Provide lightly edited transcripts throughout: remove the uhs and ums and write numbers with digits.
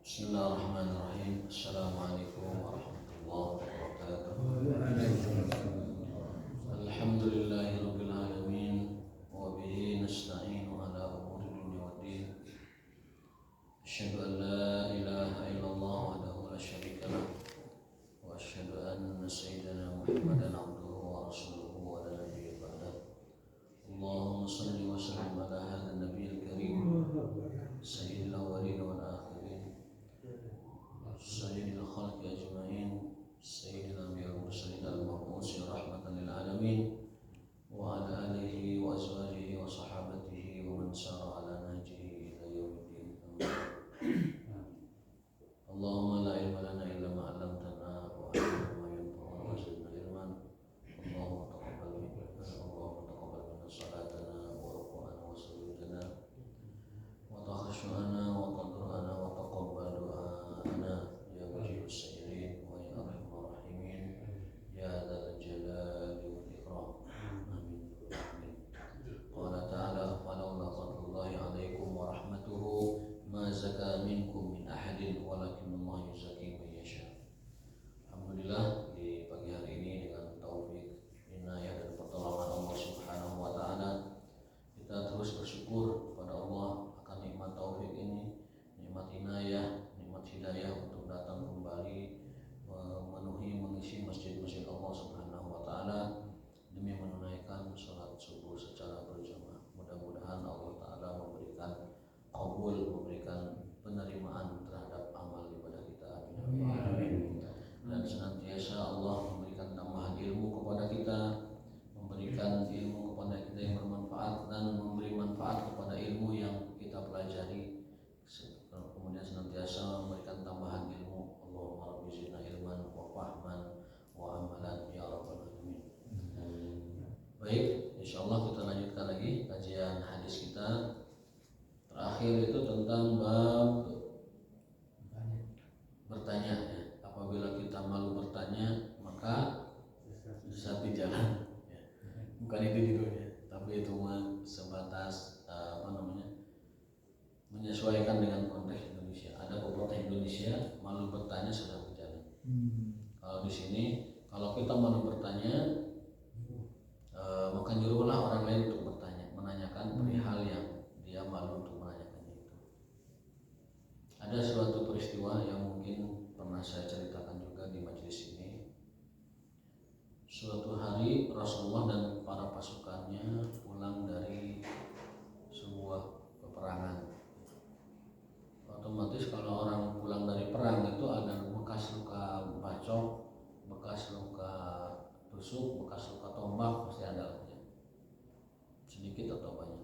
Bismillahirrahmanirrahim. Assalamualaikum warahmatullahi wabarakatuh. Alhamdulillahirabbil alamin wa bihi nasta'inu ala umuri dunya waddin. Asyhadu an la ilaha illallah wahdahu la syarika lah wa asyhadu anna sayyidana Muhammadan abduhu wa rasuluhu wa la nabiyya ba'dahu. Allahumma shalli wa sallim ala hadzal nabiyil karim sayyidil awwalin wal akhirin sayyidil khalqi ajma'in sayyidil anbiya'il mursalin al-mab'uts rahmatan lil alamin wa ala alihi wa azwajihi wa sahabatihi wa man sara ala nahjihi ila yaumiddin. Allahumma la ilma lana illa ma 'allamtana wa 'allimna ma yanfa'una wa zidna ilman. Allahumma taqabbal minna salatana wa ruku'ana wa sujudana wa takhashu'ana wa tadru'ana wa taqabbal du'ana ya wajibus sa'irin wa ya arhamar rahimin ya dzal jalali wal ikram. Amin. Qala ta'ala falawla fadlullahi 'alaikum wa rahmatuhu ma zaka minkum min ahadin walakinnallaha yuzakki man yasha. Alhamdulillah, di pagi hari ini dengan taufik, inayah dan pertolongan Allah Subhanahu wa taala, kita terus bersyukur kepada Allah akan nikmat taufik ini, nikmat inayah, nikmat hidayah untuk datang kembali memenuhi mengisi masjid-masjid Allah Subhanahu wa taala demi menunaikan salat subuh secara berjamaah. Mudah-mudahan Allah taala memberikan qabul, memberikan penerimaan terhadap amal ibadah kita. Amin. Dan senantiasa Allah memberikan tambahan ilmu kepada kita, memberikan ilmu kepada kita yang bermanfaat dan memberi manfaat kepada ilmu yang kita pelajari. Kemudian senantiasa memberikan tambahan ilmu. Allahumma rabbi zidna ilman wa fahman wa amalan ya rabbal alamin. Baik, insyaallah kita lanjutkan lagi kajian hadis kita. Terakhir itu tentang bab bertanya, ya. Apabila kita malu bertanya maka sesat di jalan, ya. Bukan itu judulnya, tapi itu mah sebatas menyesuaikan dengan konteks Indonesia. Ada pepatah Indonesia, malu bertanya sedang berjalan. Kalau di sini, kalau kita malu bertanya, maka nyuruhlah orang lain untuk bertanya, menanyakan perihal yang dia malu untuk menanyakannya itu. Ada suatu peristiwa yang mungkin pernah saya ceritakan juga di majelis ini. Suatu hari Rasulullah dan para pasukannya pulang dari sebuah peperangan. Otomatis kalau orang pulang dari perang itu ada bekas luka bacok, bekas luka tusuk, bekas luka tombak, pasti ada lah, ya. Sedikit atau banyak.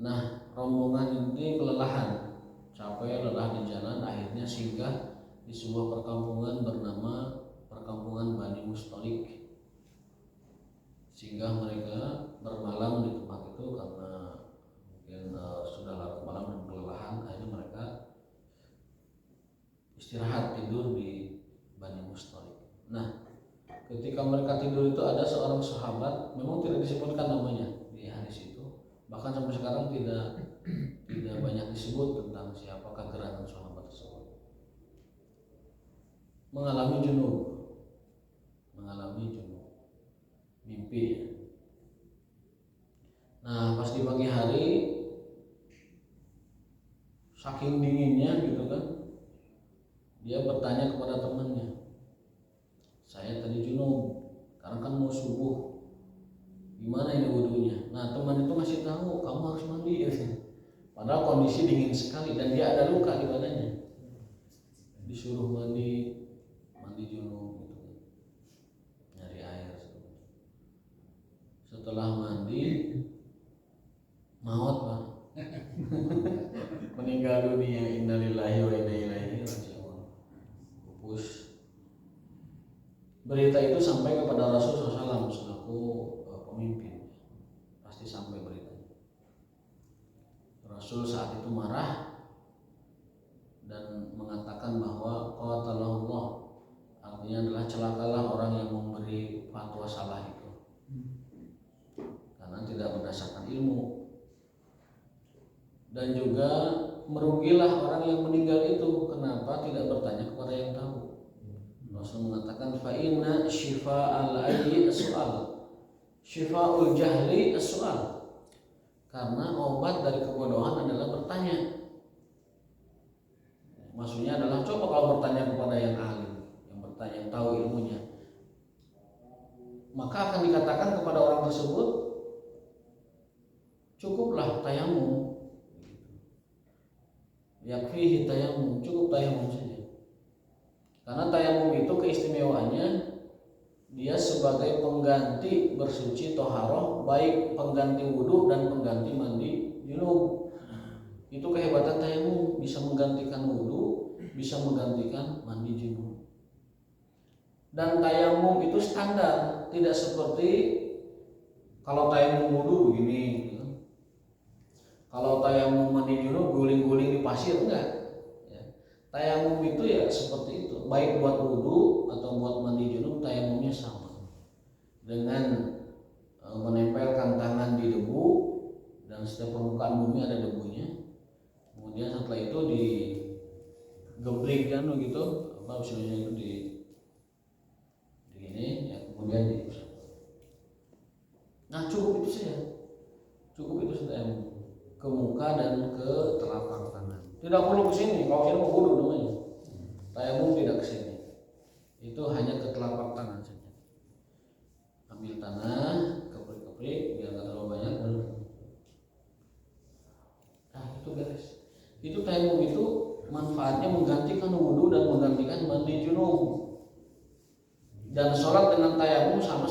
Nah, rombongan ini kelelahan, capek, lelah di jalan, akhirnya singgah di sebuah perkampungan bernama perkampungan Bani Mustalik. Sehingga mereka bermalam di tempat itu karena mungkin sudah larut malam dan kelelahan. Akhirnya mereka istirahat tidur di Bani Mustalik. Nah, ketika mereka tidur itu ada seorang sahabat, memang tidak disebutkan namanya di hadis itu. Bahkan sampai sekarang tidak banyak disebut tentang siapakah gerangan sahabat tersebut. Mengalami junub, mimpi, ya. Nah, pas di pagi hari, saking dinginnya gitu kan, dia bertanya kepada temannya, saya tadi junub, karena kan mau subuh, gimana ini wudunya? Nah, teman itu ngasih tahu, kamu harus mandi, ya. Padahal kondisi dingin sekali dan dia ada luka di badannya. Disuruh mandi junub gitu kan. Nyari air. Setelah mandi, maut, Pak. Meninggal dunia, innalillahi wa inna ilaihi raji'un. Pupus. Berita itu sampai kepada Rasulullah SAW selaku pemimpin. Pasti sampai beritanya. Rasul saat itu marah dan mengatakan bahwa qatalahullah, artinya adalah celakalah orang yang memberi fatwa salah itu, karena tidak berdasarkan ilmu, dan juga merugilah rugilah orang yang meninggal itu. Kenapa tidak bertanya kepada yang tahu? Rasul mengatakan fa inna syifa'al ayyi as-su'al, syifa'ul jahli as-su'al. Karena obat dari kebodohan adalah bertanya. Maksudnya adalah coba kalau bertanya kepada yang alim, yang bertanya, yang tahu ilmunya, maka akan dikatakan kepada orang tersebut, cukuplah tayamum, yakfihi tayamum, cukup tayamum saja. Karena tayamum itu keistimewaannya dia sebagai pengganti bersuci toharoh, baik pengganti wudhu dan pengganti mandi junub. Itu kehebatan tayamum, bisa menggantikan wudhu, bisa menggantikan mandi junub. Dan tayamum itu standar, tidak seperti kalau tayamum wudhu begini, gitu. Kalau tayamum mandi junub guling-guling di pasir, enggak. Ya. Tayamum itu ya seperti itu, baik buat wudhu atau buat mandi junub, tayamumnya sama. Dengan menempelkan tangan di debu, dan setiap permukaan bumi ada debunya. Kemudian setelah itu digebrik kan begitu, apa misalnya itu di ini ya, kemudian nah cukup itu saja, cukup itu saja ke muka dan ke telapak tangan, tidak perlu ke sini. Kalau sini mau wudhu namanya, tayamum tidak ke sini, itu hanya ke telapak tangan saja. Ambil tanah, keprik-keprik biar nggak terlalu banyak, nah itu beres. Itu tayamum itu manfaatnya menggantikan wudhu dan menggantikan mandi junub. Dan sholat dengan tayamum sama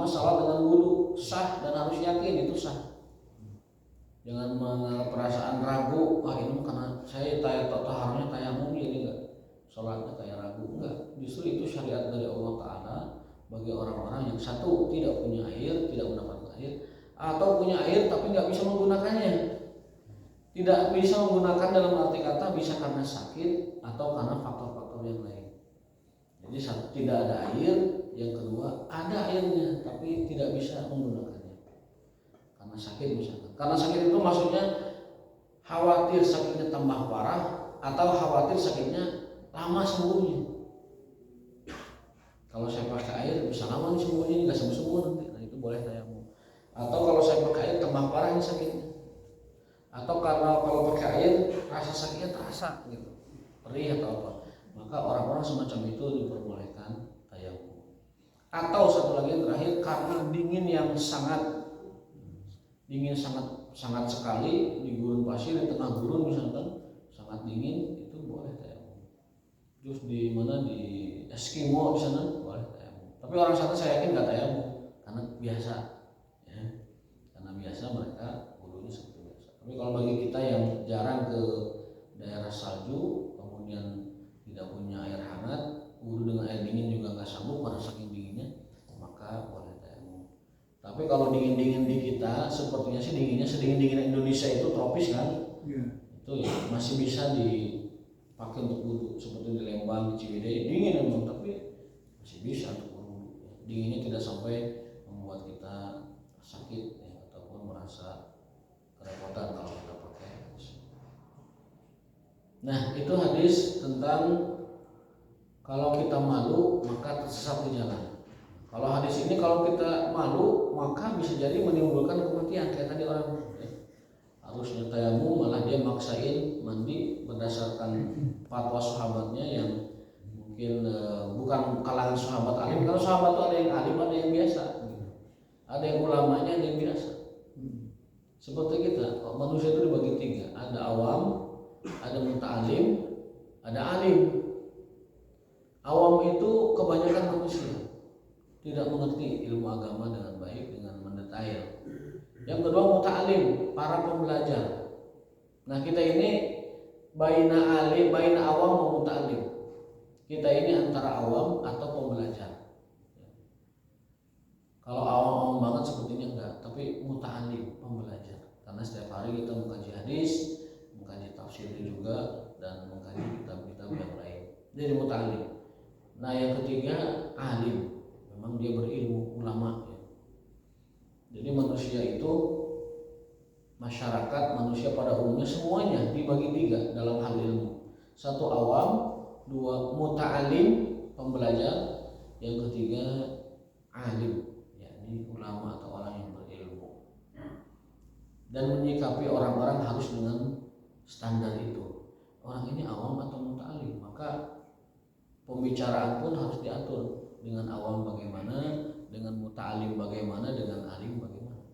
sholat dengan wudhu, sah dan harus yakin itu sah. Jangan perasaan ragu, ini karena saya taharnya tayamum jadi enggak sholatnya kayak ragu, enggak. Justru itu syariat dari Allah Ta'ala bagi orang-orang yang satu tidak punya air, tidak mendapatkan air, atau punya air tapi nggak bisa menggunakannya. Tidak bisa menggunakan dalam arti kata bisa karena sakit atau karena faktor-faktor yang lain. Jadi satu tidak ada air, yang kedua ada airnya tapi tidak bisa menggunakannya karena sakit misalkan. Karena sakit itu maksudnya khawatir sakitnya tambah parah atau khawatir sakitnya lama sembuhnya. Kalau saya pakai air bisa lama nih sembuhnya, nggak sembuh nanti, nah itu boleh tayamum. Atau kalau saya pakai air tambah parah ini sakitnya. Atau karena kalau pakai air rasa sakitnya terasa gitu, perih atau apa, maka orang-orang semacam itu diperbolehkan tayamum. Atau satu lagi yang terakhir, karena dingin yang sangat sekali di gurun pasir, di tengah gurun misalkan sangat dingin, itu boleh tayamum. Terus di mana di Eskimo di sana boleh tayamum. Tapi orang sana saya yakin nggak tayamum karena biasa, ya. Karena biasa mereka wudhunya seperti biasa. Tapi kalau bagi kita yang jarang ke daerah salju, kemudian tidak punya air hangat, wudhu dengan air dingin juga nggak sanggup karena saking dinginnya, maka boleh tayamum. Tapi kalau dingin-dingin di kita, sepertinya sih dinginnya sedingin-dingin Indonesia itu tropis kan, itu ya masih bisa dipakai untuk wudhu. Seperti di Lembang, di Ciwidey dingin memang, tapi masih bisa untuk wudhu. Dinginnya tidak sampai membuat kita sakit ya, ataupun merasa kerepotan kalau kita pakai. Nah itu hadis tentang kalau kita malu maka tersesat di jalan. Kalau hadis ini kalau kita malu maka bisa jadi menimbulkan kematian kayak tadi orang ya. Harusnya tayamum malah dia maksain mandi berdasarkan fatwa sahabatnya yang mungkin bukan kalangan sahabat alim. Kalau sahabat itu ada yang alim, ada yang biasa, ada yang ulamanya, ada yang biasa. Seperti kita, manusia itu dibagi tiga, ada awam, ada muta'alim, ada alim. Awam itu kebanyakan manusia tidak mengerti ilmu agama dengan baik, dengan mendetail. Yang kedua muta'alim, para pembelajar. Nah kita ini baina alim, baina awam dan muta'alim. Kita ini antara awam atau pembelajar. Kalau awam-awam banget sepertinya enggak, tapi muta'alim, pembelajar. Karena setiap hari kita mengkaji hadis, mengkaji tafsir juga, dan mengkaji kitab-kitab yang lain. Jadi muta'alim. Nah yang ketiga alim, memang dia berilmu, ulama ya. Jadi manusia itu masyarakat manusia pada umumnya semuanya dibagi tiga dalam hal ilmu. Satu awam, dua muta'alim pembelajar, yang ketiga alim, yakni ulama atau orang yang berilmu. Dan menyikapi orang-orang harus dengan standar itu. Orang ini awam atau muta'alim, maka pembicaraan pun harus diatur. Dengan awam bagaimana, dengan muta'alim bagaimana, dengan alim bagaimana.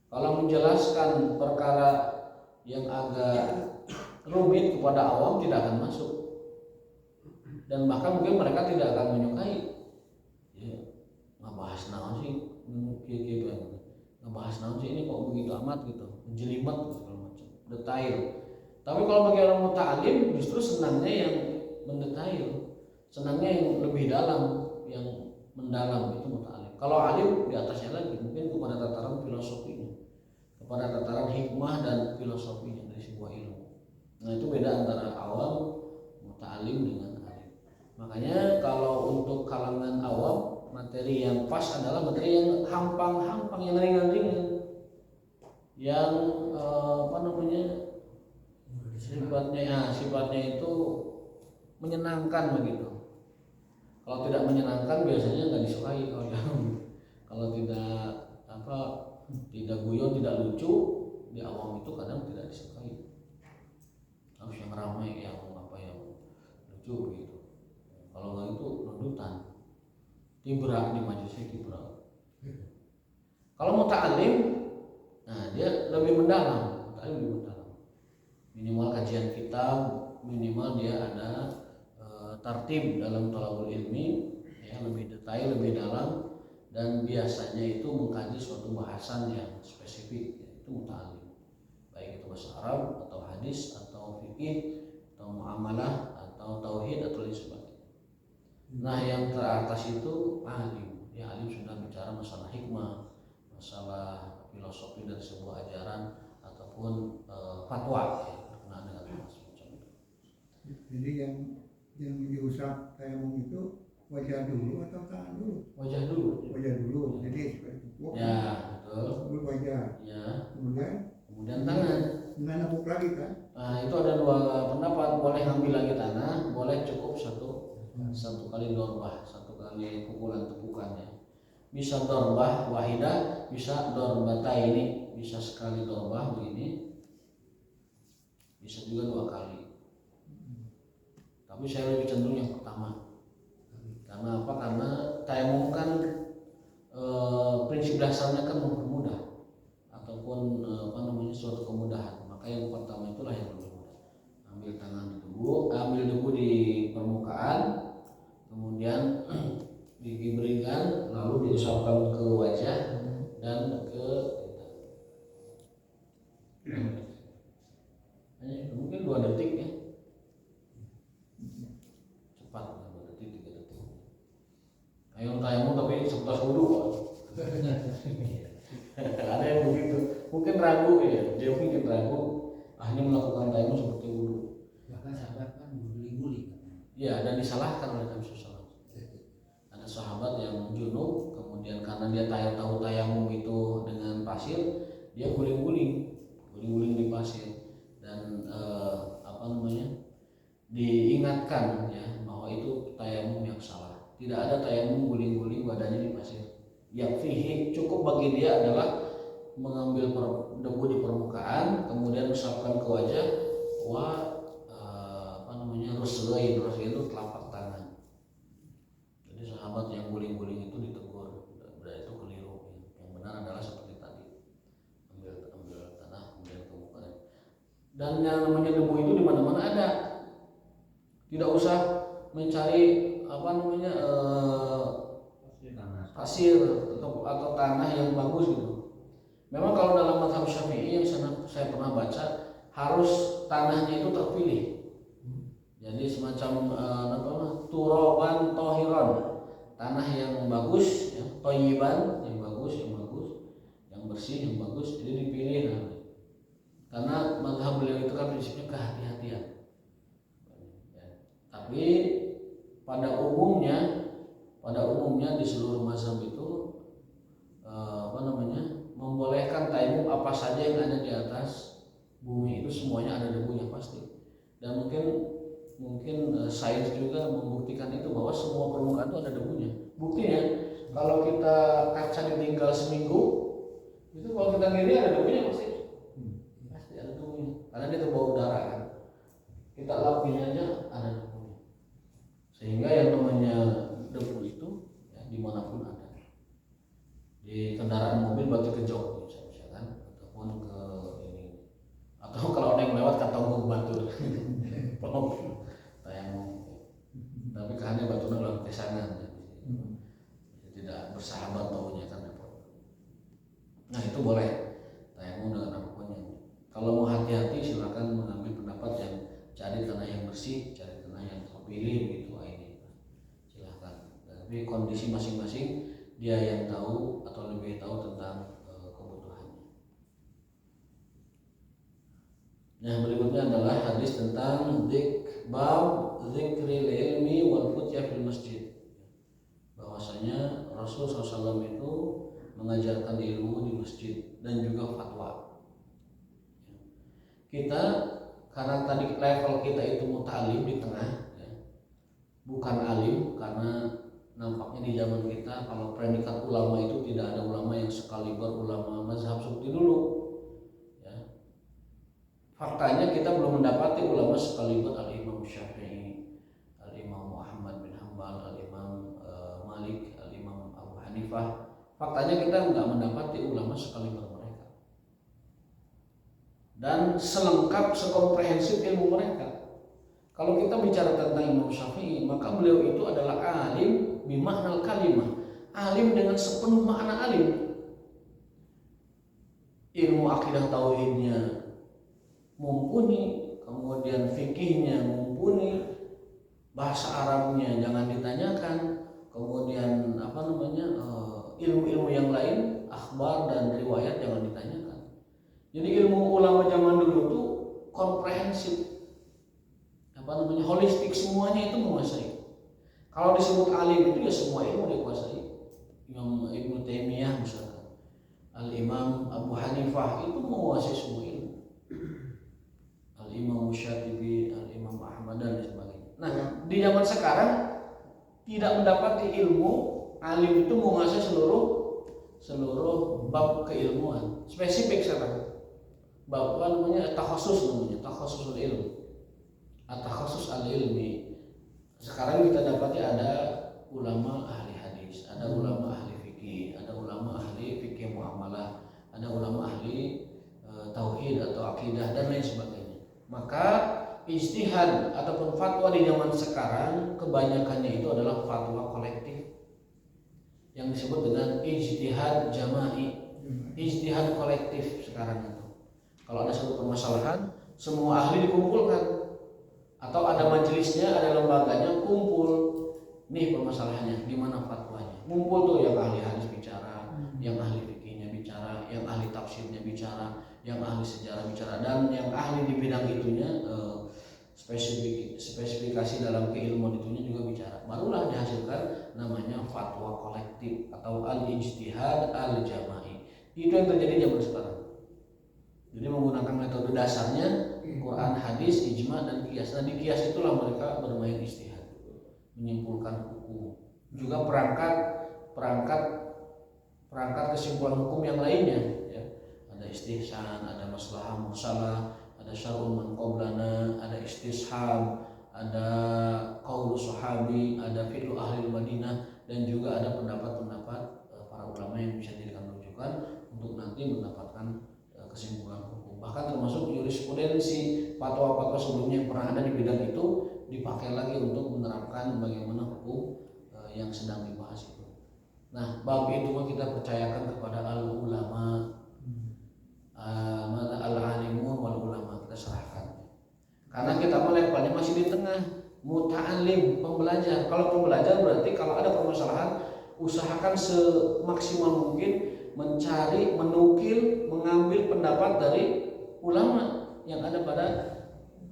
Kalau menjelaskan perkara yang agak rumit kepada awam tidak akan masuk, dan bahkan mungkin mereka tidak akan menyukai. Ya, ngebahas naon sih, ngebahas naon sih ini kok begitu amat gitu, menjelimet segala macam, detail. Tapi kalau bagi orang muta'alim justru senangnya yang mendetail, senangnya yang lebih dalam, yang mendalam, itu muta'alim. Kalau alim di atasnya lagi, mungkin kepada tataran filosofinya, kepada tataran hikmah dan filosofinya dari sebuah ilmu. Nah itu beda antara awam, muta'alim dengan alim. Makanya kalau untuk kalangan awam, materi yang pas adalah materi yang hampang-hampang, yang ringan-ringan, yang sifatnya itu menyenangkan begitu. Kalau tidak menyenangkan biasanya nggak disukai. Kalau tidak guyon, tidak lucu, di awam itu kadang tidak disukai. Harus yang ramai, yang lucu begitu. Kalau nggak itu rundutan, tibra di majelisnya tibra. Kalau muta'alim, nah dia lebih mendalam, minimal kajian kitab, minimal dia ada tartib dalam thalabul ilmi, ya, lebih detail, lebih dalam, dan biasanya itu mengkaji suatu bahasan yang spesifik, yaitu muta'alim, baik itu bahasa Arab atau hadis atau fikih atau muamalah atau tauhid atau lain sebagainya. Nah yang teratas itu alim, ya alim sudah bicara masalah hikmah, masalah filosofi dari sebuah ajaran ataupun fatwa, ya, berkenaan dengan semacam itu. Jadi yang diusap tayamum itu wajah dulu atau tangan dulu? Wajah dulu. Jadi seperti itu. Ya, betul. Dulu wajah. Ya. Kemudian tangan. Dengan nepuk lagi kan? Nah, itu ada dua pendapat. Boleh ambil lagi tanah, boleh cukup satu kali dorbah, satu kali pukulan tepukannya. Bisa dorbah wahidah, bisa dorbata ini, bisa sekali dorbah begini, bisa juga dua kali. Tapi saya lebih cenderung yang pertama. Karena apa? Karena tayamum kan prinsip dasarnya kan mempermudah ataupun suatu kemudahan. Maka yang pertama itulah yang lebih mudah. Ambil tangan di tubuh, ambil debu di permukaan, kemudian diberikan, lalu diusapkan ke wajah dan ke mungkin 2 detik ya. Cepat, 2 detik, 3 detik. Ayo tayamum tapi seputar wudu. Ada yang begitu. Mungkin ragu ya, dia mungkin ragu hanya melakukan tayamum seperti wudu. Bahkan sahabat kan guling-guling. Ya, dan disalahkan oleh Nabi SAW. Ada sahabat yang junub, kemudian karena dia tahu tayamum itu dengan pasir, dia guling-guling di pasir, dan diingatkan ya bahwa itu tayamum yang salah. Tidak ada tayamum guling-guling badannya di pasir. Yang fihi cukup bagi dia adalah mengambil debu di permukaan, kemudian usapkan ke wajah, rusgain itu telapak tangan. Jadi sahabat yang guling-guling itu ditegur, berarti itu keliru. Yang benar adalah seperti tadi, ambil tanah kemudian ke muka. Dan yang namanya debu itu di mana-mana ada. Tidak usah mencari pasir atau tanah yang bagus gitu. Memang kalau dalam mazhab Syafi'i yang saya pernah baca, harus tanahnya itu terpilih. Jadi semacam turoban tohiron, tanah yang bagus, ya, toyiban yang bagus, yang bersih, yang bagus, jadi dipilih. Karena mazhab beliau itu kan prinsipnya kehati-hatian. Ya. Tapi pada umumnya di seluruh mazhab itu membolehkan tayamum apa saja yang ada di atas bumi itu semuanya ada debunya pasti. Dan mungkin sains juga membuktikan itu bahwa semua permukaan itu ada debunya. Buktinya kalau kita kaca ditinggal seminggu itu kalau kita gini ada debunya pasti ada debunya karena dia terbawa udara kan. Kita lapin aja ada debunya. Sehingga yang namanya debu itu ya, dimanapun ada. Di kendaraan mobil batu kejok misalkan ataupun ke ini atau kalau ada yang lewat kata batu tayang tapi hanya batu dalam kesangan tidak bersahabat baunya kan repot. Nah itu boleh tayamum dengan apapun yang kalau mau hati-hati silakan mengambil pendapat yang cari tanah yang bersih, cari tanah yang terpilih gitu ini silakan. Tapi kondisi masing-masing dia yang tahu atau lebih tahu tentang kebutuhannya. Nah berikutnya adalah hadis tentang bab dzikril ilmi wal futya fil masjid. Bahwasanya Rasul SAW itu mengajarkan ilmu di masjid dan juga fatwa. Kita karena tadi level kita itu muta'alim di tengah, ya, bukan alim karena nampaknya di zaman kita kalau predikat ulama itu tidak ada ulama yang sekaliber ulama mazhab seperti dulu. Ya. Faktanya kita belum mendapati ulama sekaliber al-Imam Syafi'i, al-Imam Muhammad bin Hanbal, al-Imam Malik, al-Imam Abu Hanifah. Faktanya kita nggak mendapati ulama sekaliber mereka dan selengkap sekomprehensif ilmu mereka. Kalau kita bicara tentang Imam Syafi'i, maka beliau itu adalah alim bimaknal kalimah, alim dengan sepenuh makna alim. Ilmu akidah tauhidnya mumpuni, kemudian fikihnya mumpuni, bahasa Arabnya jangan ditanyakan, kemudian ilmu-ilmu yang lain, akhbar dan riwayat jangan ditanyakan. Jadi ilmu ulama zaman dulu tuh komprehensif, holistik, semuanya itu menguasai. Kalau disebut alim itu ya semua ilmu dikuasai. Imam Ibnu Taimiyah misalkan, Al-Imam Abu Hanifah itu menguasai semua ilmu. Al-Imam Syatibi, Al-Imam Ahmad dan sebagainya. Nah, di zaman sekarang tidak mendapati ilmu alim itu menguasai seluruh bab keilmuan. Spesifik sekarang. Bab takhasus ilmu. At-takhasus al-ilmi. Sekarang kita dapati ada ulama ahli hadis, ada ulama ahli fikih, ada ulama ahli fikih muamalah, ada ulama ahli tauhid atau akidah dan lain sebagainya. Maka ijtihad ataupun fatwa di zaman sekarang kebanyakannya itu adalah fatwa kolektif yang disebut dengan ijtihad jama'i, ijtihad kolektif sekarang itu. Kalau ada satu permasalahan, semua ahli dikumpulkan. Atau ada majelisnya, ada lembaganya, kumpul. Nih permasalahannya, gimana fatwanya? Kumpul tuh yang ahli hadis bicara, yang ahli fikihnya bicara, yang ahli tafsirnya bicara, yang ahli sejarah bicara, dan yang ahli di bidang itunya spesifikasi dalam keilmuan itunya juga bicara. Barulah dihasilkan namanya fatwa kolektif atau al-ijtihad al-jama'i. Itu yang terjadi zaman sekarang. Jadi menggunakan metode dasarnya Quran, hadis, ijma dan qiyas. Nah di qiyas itulah mereka bermain ijtihad, menyimpulkan hukum. Juga perangkat kesimpulan hukum yang lainnya. Ya. Ada istihsan, ada maslahah mursalah, ada syar'un man qablana, ada istishab, ada qaul sahabi, ada fiqh ahli Madinah, dan juga ada pendapat-pendapat para ulama yang bisa dijadikan rujukan untuk nanti mendapatkan kesimpulan hukum. Bahkan termasuk jurisprudensi, fatwa-fatwa sebelumnya yang pernah ada di bidang itu dipakai lagi untuk menerapkan bagaimana hukum yang sedang dibahas itu. Nah, bab itu kita percayakan kepada al-ulama, al-alimun wal ulama, kita serahkan. Karena kita levelnya masih di tengah, muta'alim, pembelajar. Kalau pembelajar berarti kalau ada permasalahan usahakan semaksimal mungkin mencari, menukil, mengambil pendapat dari ulama yang ada pada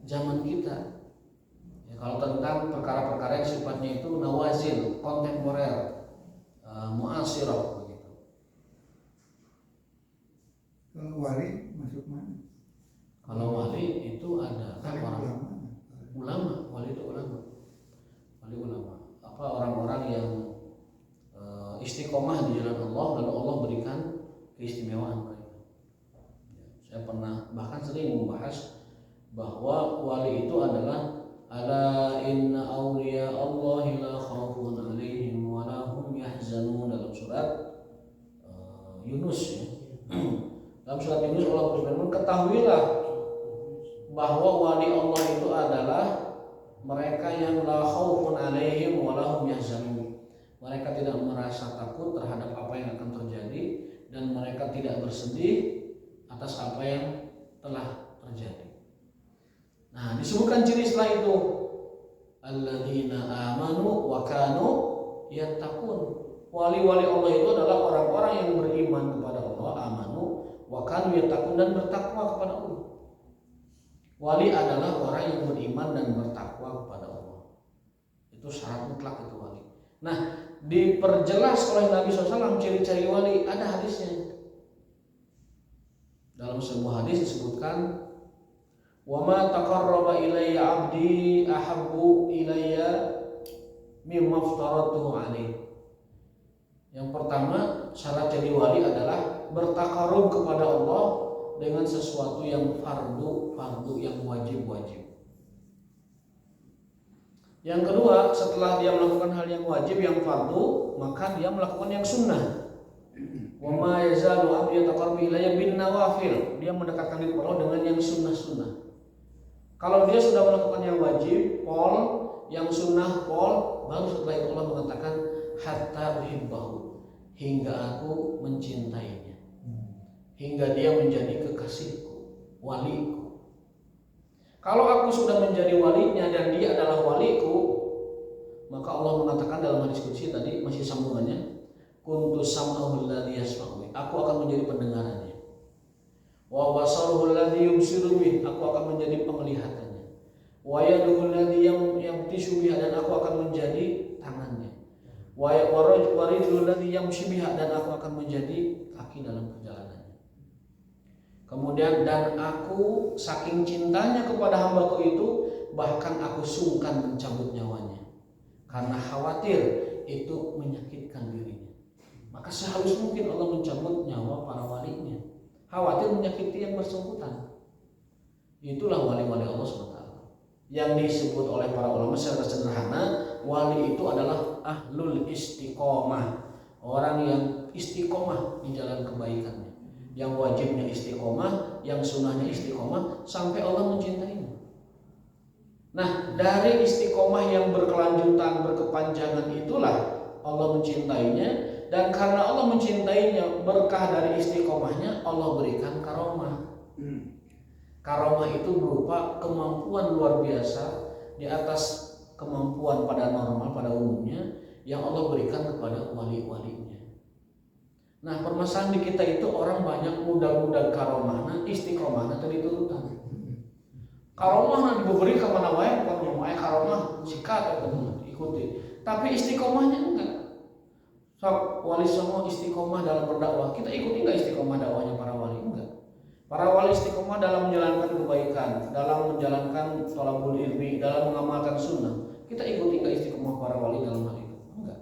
zaman kita. Ya, kalau tentang perkara-perkara yang sifatnya itu nawazil, kontemporer, muasirah begitu. Kalau wali masuk mana? Kalau wali itu ada Wali orang ulama, wali itu ulama. Wali ulama. Apa orang-orang yang istiqomah di jalan Allah lalu Allah berikan keistimewaan mereka. Saya pernah bahkan sering membahas bahwa wali itu adalah ala inna awliya Allahi la khawfun alaihim wa la hum yahzanun dalam surat Yunus ya. Dalam surat Yunus Allah berfirman, ketahuilah bahwa wali Allah itu adalah mereka yang la khaufun alaihim wa la hum yahzanun. Mereka tidak merasa takut terhadap apa yang akan terjadi dan mereka tidak bersedih atas apa yang telah terjadi. Nah, disebutkan ciri setelah itu alladzina amanu wa kanu yattaqun. Wali-wali Allah itu adalah orang-orang yang beriman kepada Allah, amanu wa kanu yattaqun, dan bertakwa kepada Allah. Wali adalah orang yang beriman dan bertakwa kepada Allah. Itu syarat mutlak itu wali. Nah, diperjelas oleh Nabi SAW ciri-ciri wali, ada hadisnya. Dalam sebuah hadis disebutkan, wa ma taqarraba ilayya 'abdi ahabbu ilayya mimma aftaratuhu alaih. Yang pertama, syarat jadi wali adalah bertakarub kepada Allah dengan sesuatu yang fardu yang wajib. Yang kedua, setelah dia melakukan hal yang wajib yang fardu, maka dia melakukan yang sunnah. Wa ma yazalu 'abdi yataqarrabu ilayya bin nawafil. Dia mendekatkan diri kepada Allah dengan yang sunnah-sunnah. Kalau dia sudah melakukan yang wajib, yang sunnah, baru setelah itu Allah mengatakan hatta uhibbahu, hingga aku mencintainya, hingga dia menjadi kekasihku, waliku. Kalau aku sudah menjadi walinya dan dia adalah waliku, maka Allah mengatakan dalam hadis qudsi tadi, masih sambungannya, kuntu sam'ahu alladhi yasma'u bih, aku akan menjadi pendengarannya. Wa basaruhu alladhi yubsiru bih, aku akan menjadi penglihatannya. Wa yaduhu alladhi yamtishu bih, dan aku akan menjadi tangannya. Wa rijluhu alladhi yamshi bih, dan aku akan menjadi kaki dalam perjalanannya. Kemudian, dan aku saking cintanya kepada hambaku itu, bahkan aku sungkan mencabut nyawanya karena khawatir itu menyakitkan dirinya. Maka sehalus mungkin Allah mencabut nyawa para walinya, khawatir menyakiti yang bersangkutan. Itulah wali-wali Allah SWT. Yang disebut oleh para ulama secara sederhana, wali itu adalah ahlul istiqomah, orang yang istiqomah di jalan kebaikannya, yang wajibnya istiqomah, yang sunnahnya istiqomah, sampai Allah mencintainya. Nah, dari istiqomah yang berkelanjutan, berkepanjangan itulah Allah mencintainya. Dan karena Allah mencintainya, berkah dari istiqomahnya Allah berikan karomah. Karomah itu berupa kemampuan luar biasa di atas kemampuan pada normal, pada umumnya, yang Allah berikan kepada wali-walinya. Nah, permasalahan di kita itu orang banyak mudah-mudah karomahna, istiqomahna tadi turutan. Karomahna diberi ke mana wae, bukan wae karomah sikat atau ikuti. Tapi istiqomahnya enggak. Sok wali semua istiqomah dalam berdakwah, kita ikuti enggak istiqomah dakwahnya para wali? Enggak. Para wali istiqomah dalam menjalankan kebaikan, dalam menjalankan thalabul ilmi, dalam mengamalkan sunnah, kita ikuti enggak istiqomah para wali dalam hal itu? Enggak.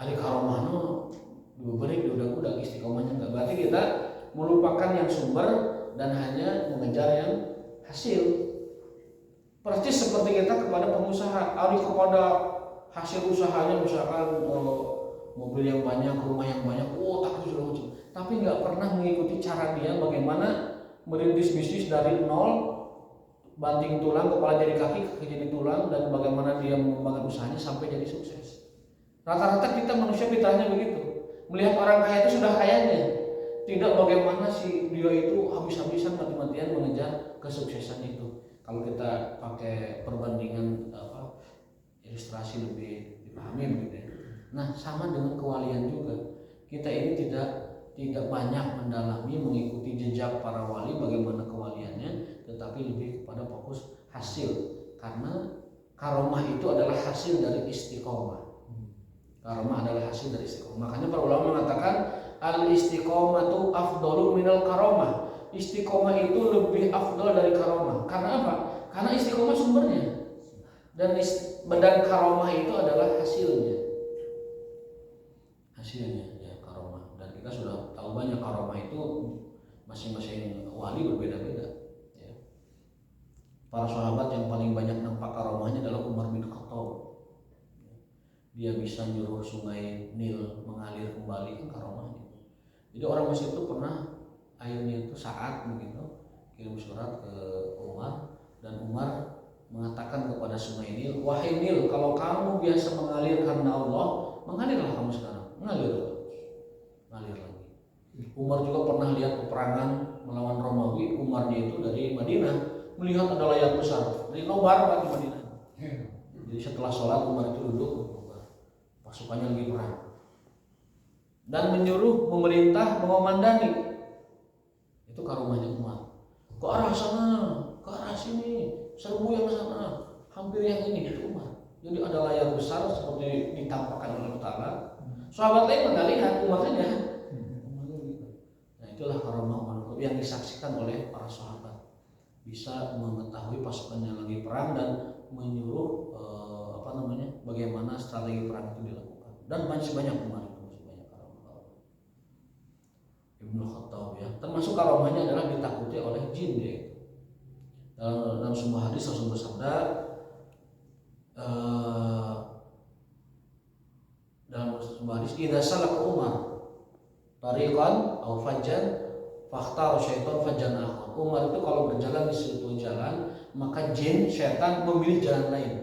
Ari karomahna diberi udah istiqomahnya enggak. Berarti kita melupakan yang sumber dan hanya mengejar yang hasil. Persis seperti kita kepada pengusaha, ari kepada hasil usahanya, misalkan mobil yang banyak, rumah yang banyak, takut segala macam. Tapi nggak pernah mengikuti cara dia bagaimana merintis bisnis dari nol, banting tulang, kepala jadi kaki, kaki jadi tulang, dan bagaimana dia mengembangkan usahanya sampai jadi sukses. Rata-rata kita manusia fitrahnya begitu. Melihat orang kaya itu sudah kayanya, tidak bagaimana si dia itu habis-habisan mati-matian mengejar kesuksesan itu. Kalau kita pakai perbandingan ilustrasi lebih dipahami begitu ya. Nah, sama dengan kewalian juga. Kita ini tidak banyak mendalami mengikuti jejak para wali bagaimana kewaliannya, tetapi lebih kepada fokus hasil. Karena karomah itu adalah hasil dari istiqomah. Karomah adalah hasil dari istiqomah. Makanya para ulama mengatakan al istiqomatu afdalu minal karomah. Istiqomah itu lebih afdal dari karomah. Karena apa? Karena istiqomah sumbernya, dan karomah itu adalah hasilnya. Ya karomah. Dan kita sudah tahu banyak karomah itu masing-masing wali berbeda-beda. Ya. Para sahabat yang paling banyak nampak karomahnya adalah Umar bin Khattab. Dia bisa nyuruh sungai Nil mengalir kembali, kan karomahnya. Jadi orang Mesir itu pernah airnya itu saat begitu kirim surat ke Umar, dan Umar mengatakan kepada sungai Nil, wahai Nil, kalau kamu biasa mengalir karena Allah, mengalirlah kamu sekarang, mengalir lagi. Umar juga pernah lihat peperangan melawan Romawi. Umarnya itu dari Madinah, melihat ada layar besar dari Nobar di Madinah. Jadi setelah sholat Umar itu duduk, pasukannya lagi perang, dan menyuruh pemerintah mengomandani. Itu karomahnya Umar. Ke arah sana, ke arah sini, serbu yang sana, hampir yang ini, itu Umar. Jadi ada layar besar seperti ditampakkan oleh Allah Ta'ala. Sahabat lain nggak lihat, Umar saja. Nah itulah karomah Umar yang disaksikan oleh para sahabat. Bisa mengetahui pasukannya lagi perang dan menyuruh bagaimana strategi perang itu dilakukan. Dan masih banyak Umar itu, masih banyak karomah. Ibnu Khattab ya, termasuk karomahnya adalah ditakuti oleh jin ya. Dalam sebuah hadis Rasul bersabda, dalam sebuah hadis, idza salaka Umar tariqan aw fajjan fakhtar syaitan fajjan akhar. Umar itu kalau berjalan di suatu jalan, maka jin syaitan memilih jalan lain.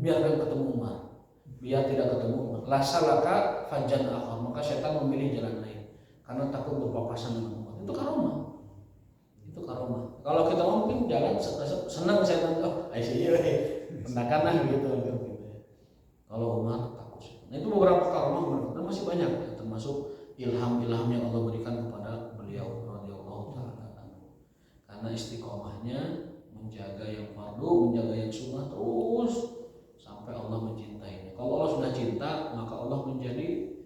Biarkan ketemu Umar. Biar tidak ketemu Umar. La salaka fajjan akhar, maka syaitan memilih jalan lain karena takut berpapasan dengan Umar. Itu karomah. Kalau kita mau mungkin jalan senang syaitan, pendakan gitu. Kalau Umar takut. Nah itu beberapa karomah, dan masih banyak ya, termasuk ilham-ilham yang Allah berikan kepada beliau radhiyallahu taala. Karena istiqomahnya menjaga yang fardu, menjaga yang sunnah terus sampai Allah mencintainya. Kalau Allah sudah cinta, maka Allah menjadi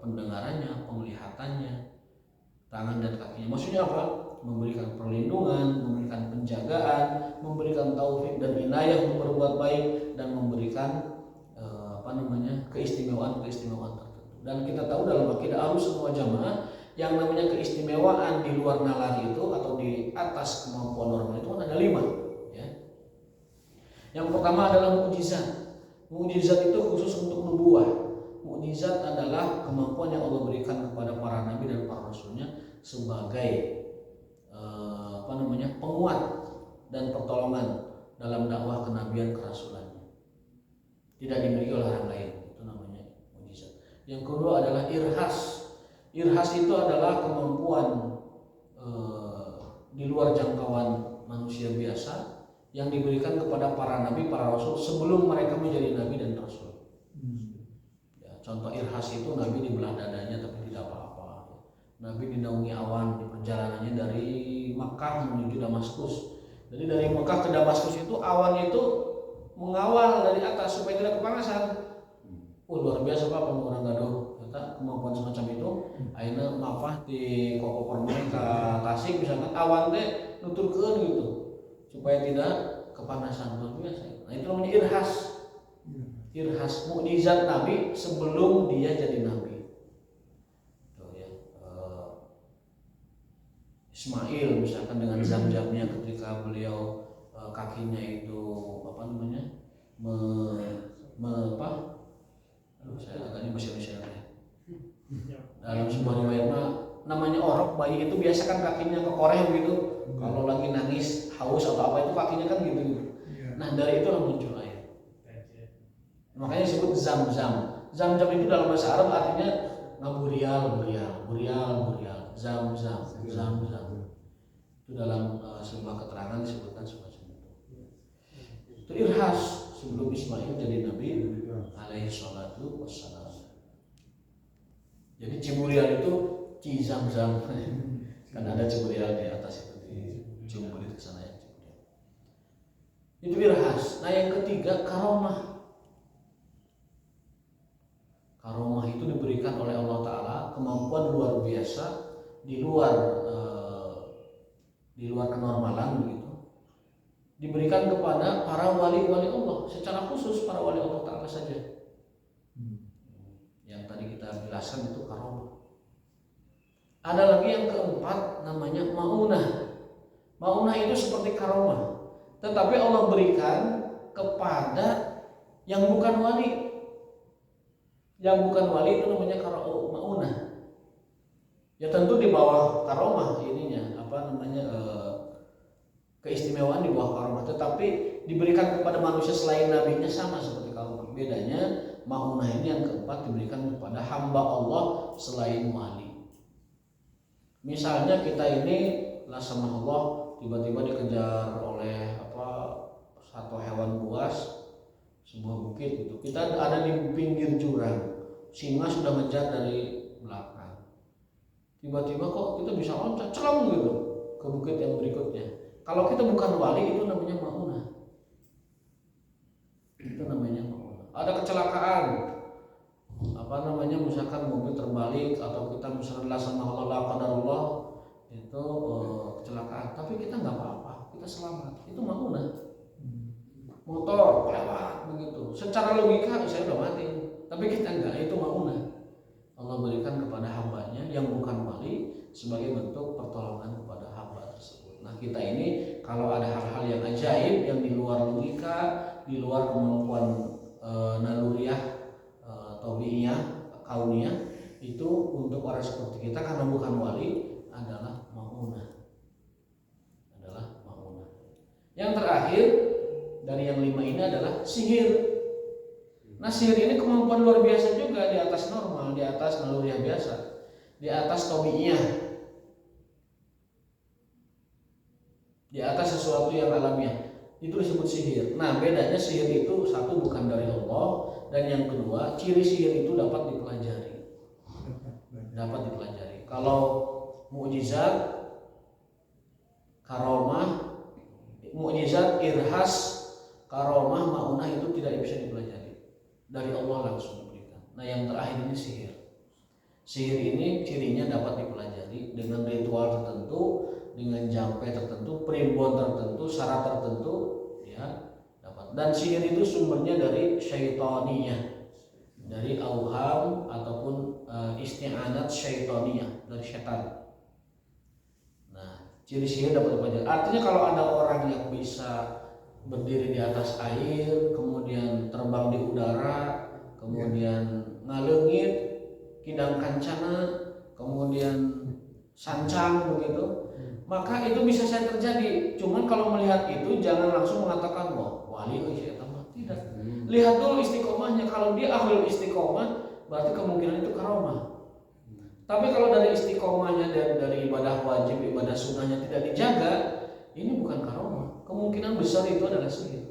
pendengarannya, penglihatannya, tangan dan kakinya. Maksudnya apa? Memberikan perlindungan, memberikan penjagaan, memberikan taufik dan inayah untuk berbuat baik, dan memberikan keistimewaan tertentu. Dan kita tahu dalam akidah Ahlussunnah wal Jamaah, yang namanya keistimewaan di luar nalar itu atau di atas kemampuan normal itu ada 5 ya. Yang pertama adalah mukjizat. Mukjizat itu khusus untuk nubuah. Mukjizat adalah kemampuan yang Allah berikan kepada para nabi dan para rasulnya sebagai penguat dan pertolongan dalam dakwah kenabian kerasulannya. Tidak dimiliki oleh orang lain. Itu namanya mukjizat. Yang kedua adalah irhas. Irhas itu adalah kemampuan di luar jangkauan manusia biasa yang diberikan kepada para nabi, para rasul sebelum mereka menjadi nabi dan rasul. Ya, contoh irhas itu nabi dibelah dadanya tapi tidak apa-apa. Nabi dinaungi awan di perjalanannya dari Makkah menuju Damaskus. Jadi dari Makkah ke Damaskus itu awan itu mengawal dari atas supaya tidak kepanasan. Luar biasa Pak orang gaduh. Kita kemampuan semacam itu. Akhirnya mafah di koko permen ke Tasik misalkan awan teh nuturkeun gitu supaya tidak kepanasan. Luar biasa. Nah itu namanya irhas. Irhas mukjizat Nabi sebelum dia jadi Nabi. Ismail misalkan dengan zam-zamnya ketika beliau kakinya itu saya agaknya Mesir dalam sebuah riwayat namanya orok, bayi itu biasa kan kakinya kekoreh begitu. Kalau lagi nangis haus atau apa itu kakinya kan gitu. Nah dari itulah muncul air, makanya disebut zam-zam. Zam-zam itu dalam bahasa Arab artinya ngaburial, burial, zam-zam. Itu dalam sebuah keterangan disebutkan semacam itu. Itu irhas sebelum Ismail jadi Nabi alaihi salatu wassalam. Jadi Ciburial itu Cizam-zam. Kan ada Ciburial di atas itu, di Ciburial ke sana ya. Itu irhas. Nah yang ketiga karomah. Karomah itu diberikan oleh Allah Ta'ala, kemampuan di luar kenormalan begitu, diberikan kepada para wali-wali Allah, secara khusus para wali Allah Ta'ala saja. Yang tadi kita jelaskan itu karomah. Ada lagi yang keempat namanya maunah. Maunah itu seperti karomah, tetapi Allah berikan kepada yang bukan wali. Yang bukan wali itu namanya maunah. Ya tentu di bawah karomah ininya, keistimewaan di bawah karomah, tetapi diberikan kepada manusia selain nabinya sama seperti karomah. Bedanya maunah ini yang keempat diberikan kepada hamba Allah selain wali. Misalnya kita ini la sama Allah tiba-tiba dikejar oleh satu hewan buas, sebuah bukit gitu. Kita ada di pinggir jurang, singa sudah mengejar dari belakang. Tiba-tiba kok kita bisa loncat celang gitu ke bukit yang berikutnya. Kalau kita bukan wali itu namanya maunah. Itu namanya maunah. Ada kecelakaan, misalkan mobil terbalik atau kita misalkan la sama Allah la qadarullah itu kecelakaan, tapi kita nggak apa-apa, kita selamat, itu maunah. Motor lewat begitu, secara logika saya udah mati, tapi kita enggak, itu maunah. Allah berikan kepada hambanya yang bukan wali sebagai bentuk pertolongan kepada hamba tersebut. Nah kita ini kalau ada hal-hal yang ajaib yang di luar logika, di luar kemampuan naluriah, tabiiyah, kauniyah, itu untuk orang seperti kita karena bukan wali adalah maunah. Yang terakhir dari yang 5 ini adalah sihir. Nah sihir ini kemampuan luar biasa juga, di atas normal, di atas naluriah biasa, di atas tabiiyah, di atas sesuatu yang alamiah. Itu disebut sihir. Nah bedanya sihir itu satu bukan dari Allah, dan yang kedua ciri sihir itu dapat dipelajari. Kalau mukjizat, karomah, mukjizat, irhas, karomah, maunah itu tidak bisa dipelajari, dari Allah langsung diberikan. Nah yang terakhir ini sihir. Sihir ini cirinya dapat dipelajari dengan ritual tertentu, dengan jampe tertentu, primbon tertentu, syarat tertentu, ya dapat. Dan sihir itu sumbernya dari syaitaniyah, dari auham ataupun isti'anat syaitaniyah, dari setan. Nah ciri sihir dapat dipelajari. Artinya kalau ada orang yang bisa berdiri di atas air, kemudian terbang di udara, kemudian ngalengit, kidang kancana, kemudian sancang begitu, maka itu bisa saja terjadi. Cuman kalau melihat itu jangan langsung mengatakan wah wali syaitan, tidak. Lihat dulu istiqomahnya. Kalau dia ahli istiqomah, berarti kemungkinan itu karomah. Tapi kalau dari istiqomahnya dan dari ibadah wajib, ibadah sunnahnya tidak dijaga, ini bukan karomah. Kemungkinan besar itu adalah sihir,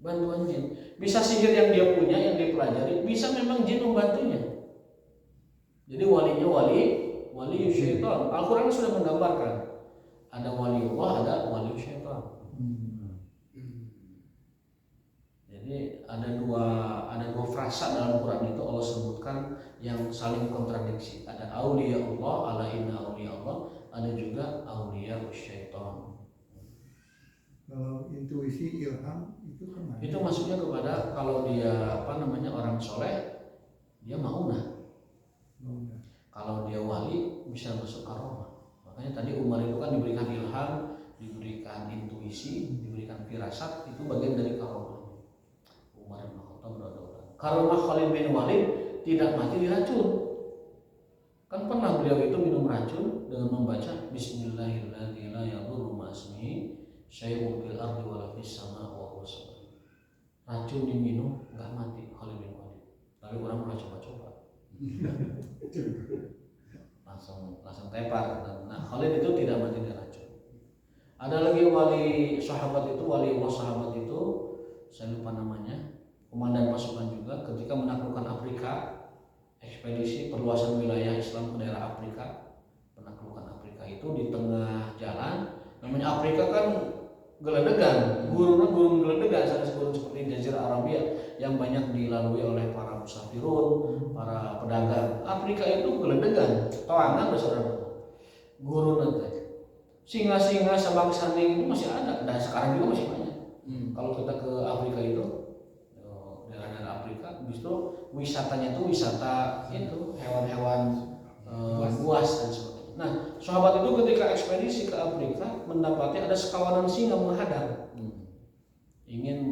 bantuan jin. Bisa sihir yang dia punya, yang dia pelajari, bisa memang jin membantunya. Jadi walinya wali syaitan. Al-Quran sudah menggambarkan ada wali Allah, ada wali syaitan. Jadi ada dua frasa dalam Quran itu Allah sebutkan yang saling kontradiksi. Ada auliya Allah, ala inna auliya Allah, ada juga auliya syaitan. Kalau intuisi, ilham itu kemana? Itu maksudnya kepada kalau dia orang soleh, dia maunah. Kalau dia wali bisa masuk karomah. Makanya tadi Umar itu kan diberikan ilham, diberikan intuisi, diberikan firasat, itu bagian dari karomah. Umar bin Khattab radhiyallahu. Karomah Khalid bin Walid tidak mati diracun. Kan pernah beliau itu minum racun dengan membaca Bismillahirrahmanirrahim la yadurru ma'asmihi syai'un fil ardi wala fis sama wa huwa samad. Racun diminum enggak mati Khalid bin Walid. Tapi orang mulai coba-coba. langsung tepar. Nah Khalid itu tidak mati diracun. Ada lagi wali sahabat itu, wali Allah sahabat itu, saya lupa namanya, komandan pasukan juga ketika menaklukkan Afrika, ekspedisi perluasan wilayah Islam ke daerah Afrika. Penaklukan Afrika itu di tengah jalan, namanya Afrika kan geledegan, gurun geledegan, gurun seperti Jazirah Arabia yang banyak dilalui oleh para musafirun, para pedagang. Afrika itu geledegan, toangan saudara. guru nanti. Singa-singa sabang sanding itu masih ada dan sekarang juga masih banyak. Kalau kita ke Afrika itu daerah-daerah Afrika justru wisatanya itu wisata itu hewan-hewan buas dan sebagainya. Nah, sahabat itu ketika ekspedisi ke Afrika mendapati ada sekawanan singa menghadang, ingin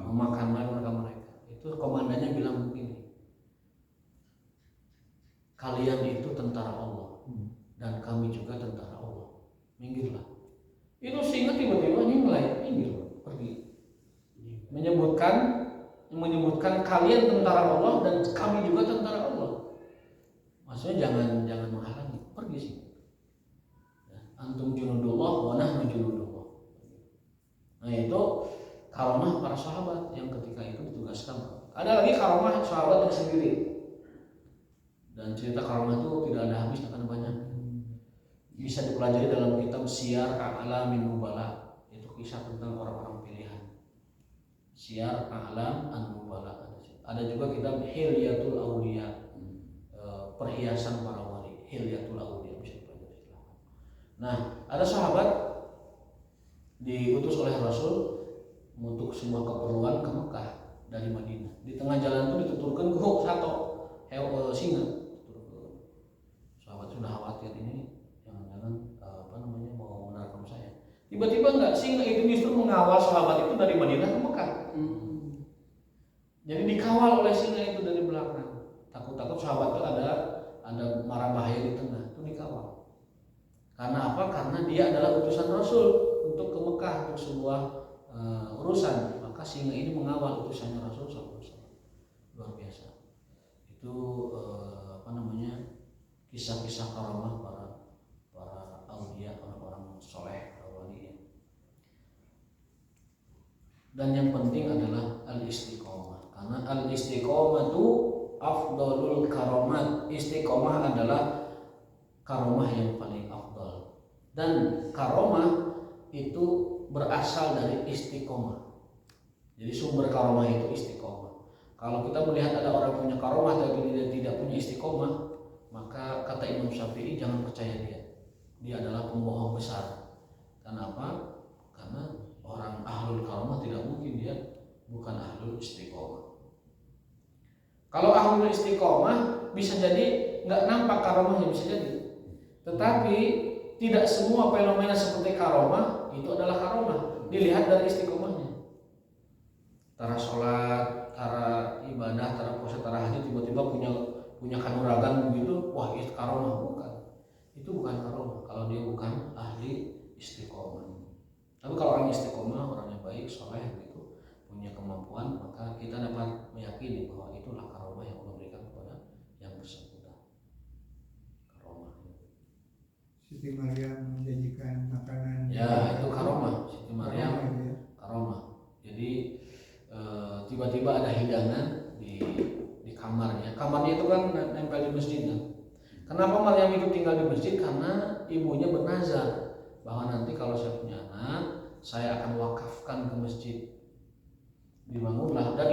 memakan mereka. Itu komandannya bilang begini, kalian itu tentara Allah dan kami juga tentara Allah, minggirlah. Itu singa tiba-tiba minggir, pergi. Menyebutkan kalian tentara Allah dan kami juga tentara Allah. Maksudnya jangan menghalangi, pergi sih. Antum junudullah wa nahnu junudullah. Nah itu karomah para sahabat yang ketika itu ditugaskan. Ada lagi karomah sahabat yang sendiri. Dan cerita karomah itu tidak ada habisnya karena banyak. Bisa dipelajari dalam kitab Syiar A'lamin Nubala. Itu kisah tentang orang-orang pilihan. Syiar A'lam An-Nubala. Ada juga kitab Hilyatul Auliya, perhiasan para wali. Hilyatul Auliya bisa dipelajari. Nah, ada sahabat diutus oleh Rasul untuk sebuah keperluan ke Mekah dari Madinah. Di tengah jalan itu dituturkan ke satu singa. Sahabat sudah khawatir ini jangan-jangan mau menerkam saya. Tiba-tiba enggak, singa itu justru mengawal sahabat itu dari Madinah ke Mekah. Jadi dikawal oleh singa itu dari belakang. Takut-takut sahabat itu ada mara bahaya di tengah, itu dikawal. Karena apa? Karena dia adalah utusan Rasul untuk ke Mekah untuk sebuah urusan. Maka singa ini mengawal utusannya Rasul SAW. Luar biasa. Itu kisah-kisah karamah para aulia, orang-orang soleh, wali. Dan yang penting adalah al-istiqomah. Karena al-istiqomah itu afdalul karomat. Istiqomah adalah karomah yang paling afdal. Dan karomah itu berasal dari istiqomah. Jadi sumber karomah itu istiqomah. Kalau kita melihat ada orang punya karomah tapi dia tidak punya istiqomah, maka kata Imam Syafi'i jangan percaya dia. Dia adalah pembohong besar. Kenapa? Karena orang ahlul karomah tidak mungkin dia bukan ahlul istiqomah. Kalau ahlul istiqomah bisa jadi nggak nampak karomahnya, bisa jadi. Tetapi tidak semua fenomena seperti karomah itu adalah karomah. Dilihat dari istiqomahnya. Tara sholat, tara ibadah, tara puasa, tara haji tiba-tiba punya kanuragan begitu, wah itu karomah. Bukan. Itu bukan karomah kalau dia bukan ahli istiqomah. Tapi kalau orang istiqomah, orang yang baik, soleh gitu, punya kemampuan, maka kita dapat meyakini bahwa itulah karomah yang Allah berikan kepada yang bersangkutan. Karomah. Siti Maryam menjanjikan makanan. Ya, itu karomah. Siti Maryam karomah. Jadi tiba-tiba ada hidangan di kamarnya. Kamarnya itu kan nempel di masjid kan. Kenapa Maryam itu tinggal di masjid? Karena ibunya bernazar bahwa nanti kalau saya punya anak, saya akan wakafkan ke masjid. Dibangunlah, dan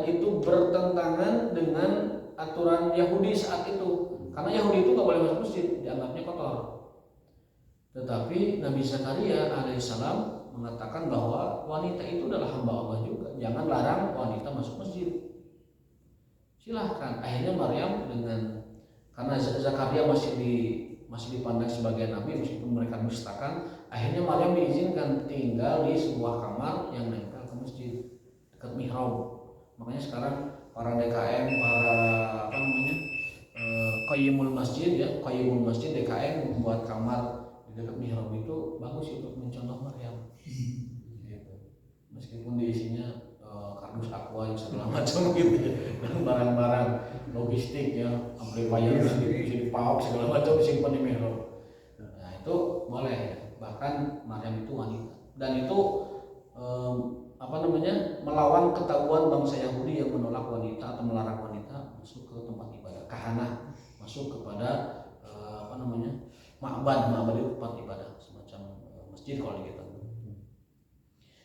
itu bertentangan dengan aturan Yahudi saat itu. Karena Yahudi itu nggak boleh masuk masjid, dianggapnya kotor. Tetapi Nabi Zakaria alaihissalam mengatakan bahwa wanita itu adalah hamba Allah juga. Jangan larang wanita masuk masjid. Silahkan. Akhirnya Maryam karena Zakaria masih dipandang sebagai nabi meskipun mereka dustakan, akhirnya Maryam diizinkan tinggal di sebuah kamar yang nempel ke masjid dekat mihrab. Makanya sekarang para DKM, para qayyimul masjid DKM membuat kamar di dekat mihrab itu bagus untuk mencontoh Maryam. Gitu. Meskipun diisinya kardus aqua yang segala macam gitu dan barang-barang logistik ya, amplifier bisa dipaok segala macam disimpan di mihrab. Nah itu boleh. Bahkan Maryam itu wanita dan itu melawan ketahuan bangsa Yahudi yang menolak wanita atau melarang wanita masuk ke tempat ibadah kahanah, masuk kepada ma'bad itu tempat ibadah semacam masjid kalau kita.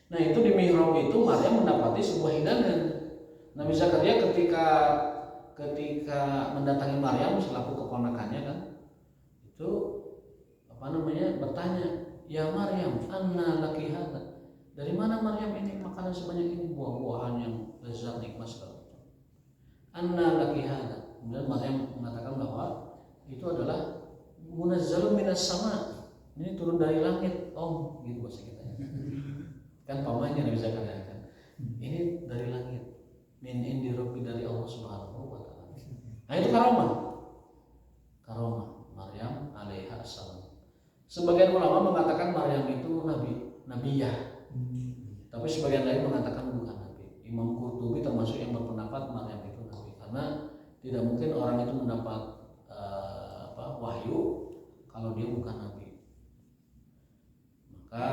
Nah itu di mihrab itu Maryam mendapati sebuah hidangan. Nabi Zakaria ketika mendatangi Maryam selaku keponakannya kan, itu bertanya, ya Maryam, anna laki hadza, dari mana Maryam ini makanan sebanyak ini, buah-buahan yang lezat nikmat segala macam. Anna laki hadza. Kemudian Maryam mengatakan bahwa itu adalah munazzalun minas sama, ini turun dari langit, om, gitu bahasa kita. Kan pamannya Nabi Zakaria kan, ini dari langit, min indi rabbi, dari Allah Subhanahu wa taala. Nah itu karomah Maryam alaiha assalam. Sebagian ulama mengatakan Maryam itu nabiyah, tapi sebagian lain mengatakan bukan nabi. Imam Qurtubi termasuk yang berpendapat Maryam itu nabi, karena tidak mungkin orang itu mendapat wahyu kalau dia bukan nabi. Maka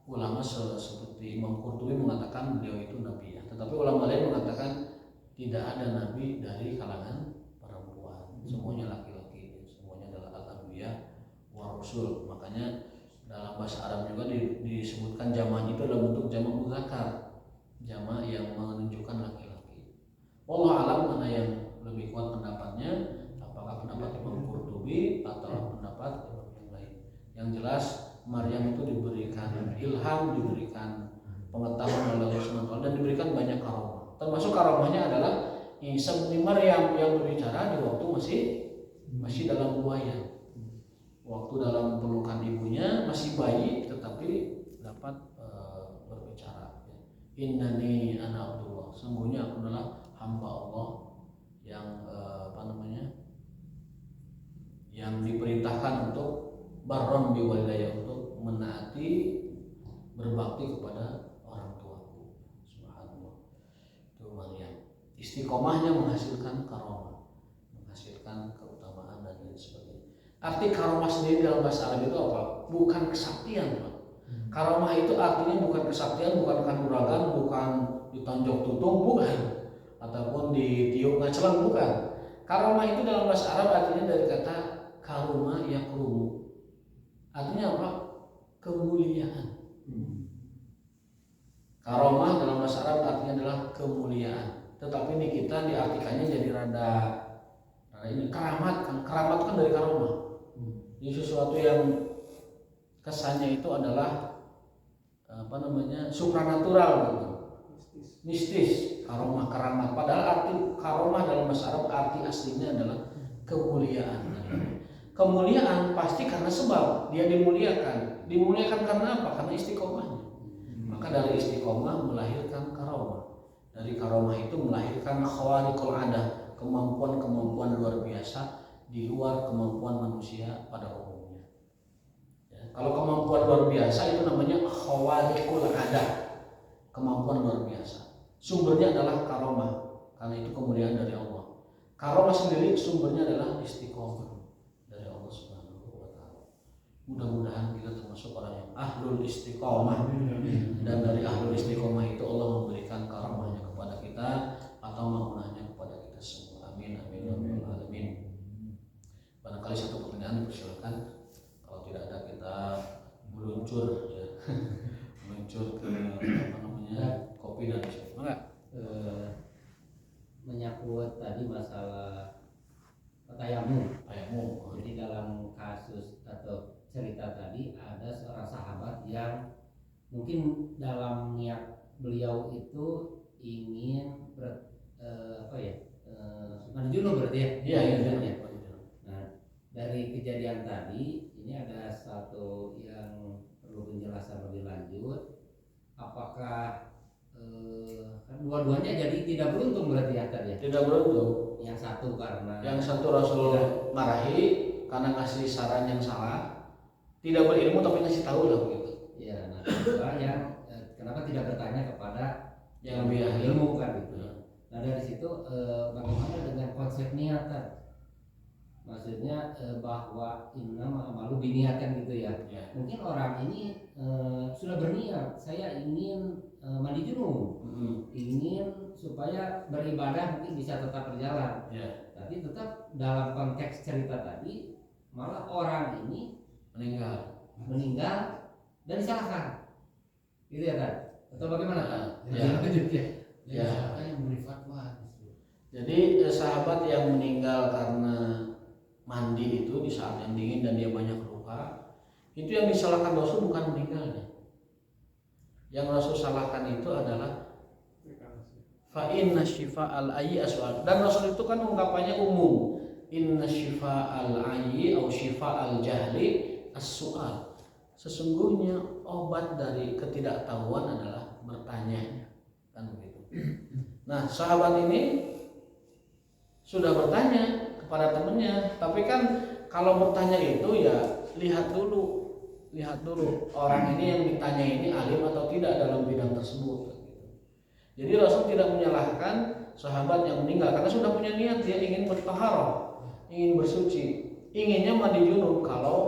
ulama seperti Imam Qurtubi mengatakan beliau itu nabi ya. Tetapi ulama lain mengatakan tidak ada nabi dari kalangan perempuan, semuanya laki-laki, semuanya adalah al-anbiya wa rasul. Makanya dalam bahasa Arab juga disebutkan jama' itu adalah bentuk jama' muzakkar, jama' yang menunjukkan laki-laki. Wallahu alam mana yang lebih kuat pendapatnya, apakah pendapat Imam Qurtubi atau pendapat yang lain. Yang jelas Maryam itu diberikan ilham, diberikan pengetahuan oleh Allah SWT, dan diberikan banyak karomah. Termasuk karomahnya adalah Isa bin Maryam yang berbicara di waktu masih dalam buaya. Waktu dalam pelukan ibunya masih bayi, tetapi dapat berbicara. Innani ana Abdullah, sungguhnya aku adalah hamba Allah yang yang diperintahkan untuk barron biwalidayya, untuk menaati, berbakti kepada orang tuaku. Subhanallah. Itu Maryam. Istiqomahnya menghasilkan karomah, menghasilkan keutamaan dan lain sebagainya. Arti karomah sendiri dalam bahasa Arab itu apa? Bukan kesaktian, Pak. Karomah itu artinya bukan kesaktian, bukan kanuragan, bukan ditonjok tutung, bukan, ataupun ditiup ngacelang, bukan. Karomah itu dalam bahasa Arab artinya dari kata karuma yakrumu. Artinya apa? Kemuliaan. Karomah dalam bahasa Arab artinya adalah kemuliaan. Tetapi ini kita diartikannya jadi rada ini keramat kan. Keramat kan dari karomah. Jadi sesuatu yang kesannya itu adalah supranatural gitu. Mistis, karomah, keramat. Padahal arti karomah dalam bahasa Arab arti aslinya adalah kemuliaan. Kemuliaan pasti karena sebab dia dimuliakan. Dimuliakan karena apa? Karena istiqomahnya. Maka dari istiqomah melahirkan karomah. Dari karomah itu melahirkan khawariqul adah, kemampuan-kemampuan luar biasa di luar kemampuan manusia pada umumnya. Ya, kalau kemampuan luar biasa itu namanya khawariqul adah, kemampuan luar biasa. Sumbernya adalah karomah, karena itu kemuliaan dari Allah. Karomah sendiri sumbernya adalah istiqomah dari Allah Subhanahu wa taala. Mudah-mudahan kita termasuk orang yang ahlul istiqomah, dan dari ahlul istiqomah itu Allah memberikan karomahnya kepada kita atau mengamanahnya kepada kita semua. Amin amin ya rabbal alamin. Barangkali satu pertanyaan dipersilakan. Kalau tidak ada kita meluncur ya. Meluncur ke kopi dan sebagainya. Menyangkut tadi masalah tayamum. Jadi dalam kasus atau cerita tadi ada seorang sahabat yang mungkin dalam niat beliau itu ingin mandi junub berarti ya? Iya. Nah, dari kejadian tadi ini ada satu yang perlu penjelasan lebih lanjut. Apakah kan dua-duanya jadi tidak beruntung berarti ya tadi ya? Tidak beruntung. Yang satu karena Rasul marahi karena ngasih saran yang salah, tidak berilmu tapi ngasih tahu lah begitu. Ya, nah kedua yang kenapa tidak bertanya kepada yang lebih ahli ilmu kan gitu. Nah dari situ bagaimana dengan konsep niatan? Maksudnya bahwa innama amalu biniatan gitu ya. Mungkin orang ini sudah berniat, saya ingin mandi junub, ingin supaya beribadah mungkin bisa tetap berjalan. Tapi tetap dalam konteks cerita tadi malah orang ini meninggal dan disalahkan, gitu ya kan? Atau bagaimana kan? Ya. Siapa yang memberi fatwa? Jadi sahabat yang meninggal karena mandi itu di saat yang dingin dan dia banyak luka, itu yang disalahkan Rasul bukan meninggalnya. Yang Rasul salahkan itu adalah fa inna syifa'al ayyi aswal. Dan Rasul itu kan ungkapannya umum. Inna syifa'al ayyi au syifa'al jahli as-su'al. Sesungguhnya obat dari ketidaktahuan adalah bertanya. Kan begitu. Nah, sahabat ini sudah bertanya kepada temannya, tapi kan kalau bertanya itu ya lihat dulu orang ini yang ditanya ini alim atau tidak dalam bidang tersebut. Jadi Rasul tidak menyalahkan sahabat yang meninggal karena sudah punya niat dia ingin bertaharah, ingin bersuci, inginnya mandi junub kalau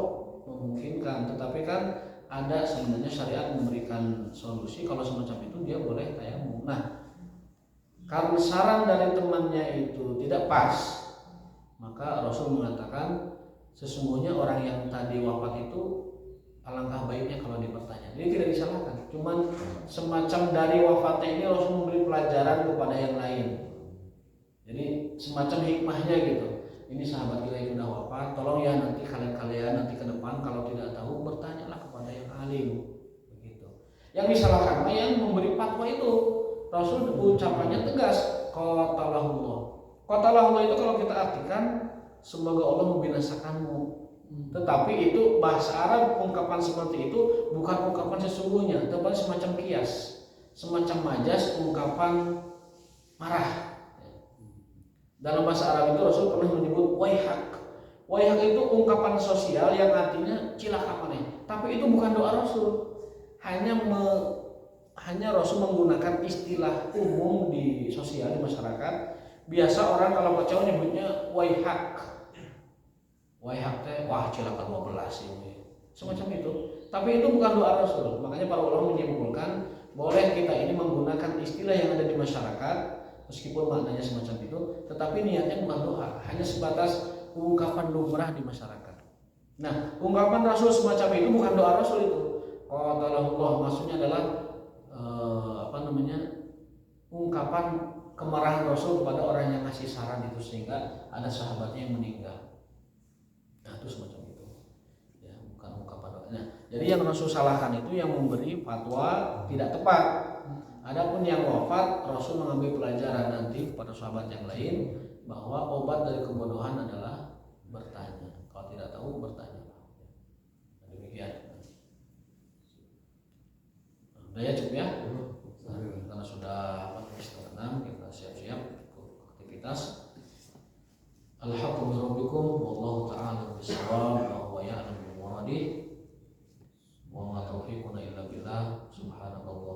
memungkinkan. Tetapi kan ada sebenarnya syariat memberikan solusi kalau semacam itu dia boleh tayamum. Nah, karena saran dari temannya itu tidak pas, maka Rasul mengatakan sesungguhnya orang yang tadi wafat itu alangkah baiknya kalau dipertanya. Jadi tidak disalahkan, cuman semacam dari wafatnya ini Rasul memberi pelajaran kepada yang lain. Jadi semacam hikmahnya gitu. Ini sahabat kita yang sudah wafat, tolong ya nanti kalian nanti ke depan kalau tidak tahu bertanyalah kepada yang alim. Begitu. Yang disalahkan yang memberi fatwa itu. Rasul ucapannya tegas, qatalahullah. Qatalahullah itu kalau kita artikan semoga Allah membinasakanmu. Tetapi itu bahasa Arab ungkapan seperti itu bukan ungkapan sesungguhnya, tetapi semacam kias, semacam majas ungkapan marah. Dalam bahasa Arab itu Rasul pernah menyebut waihak. Waihak itu ungkapan sosial yang artinya cilaka maneh. Tapi itu bukan doa Rasul. Hanya Rasul menggunakan istilah umum di sosial di masyarakat. Biasa orang kalau kacau nyebutnya waihak. Waihak teh wah cilaka 12 ini. Semacam itu. Tapi itu bukan doa Rasul. Makanya para ulama menyimpulkan boleh kita ini menggunakan istilah yang ada di masyarakat meskipun maknanya semacam itu, tetapi niatnya bukan doa, hanya sebatas ungkapan lumrah di masyarakat. Nah, ungkapan Rasul semacam itu bukan doa Rasul itu. Qatalahullah maksudnya adalah ungkapan kemarahan Rasul kepada orang yang ngasih saran itu sehingga ada sahabatnya yang meninggal. Nah, itu semacam itu. Ya, bukan ungkapan doa. Nah, jadi yang Rasul salahkan itu yang memberi fatwa tidak tepat. Adapun yang wafat, Rasul mengambil pelajaran nanti kepada sahabat yang lain bahwa obat dari kebodohan adalah bertanya. Kalau tidak tahu bertanya. Nah, demikian. Udah ya cukup ya. Karena sudah 4:30 kita siap-siap untuk aktivitas. Alhamdulillahirabbikum wallahu ta'ala bissawab wa huwa ya'lamu muradih wa ma taufiquna illa billah subhanallah.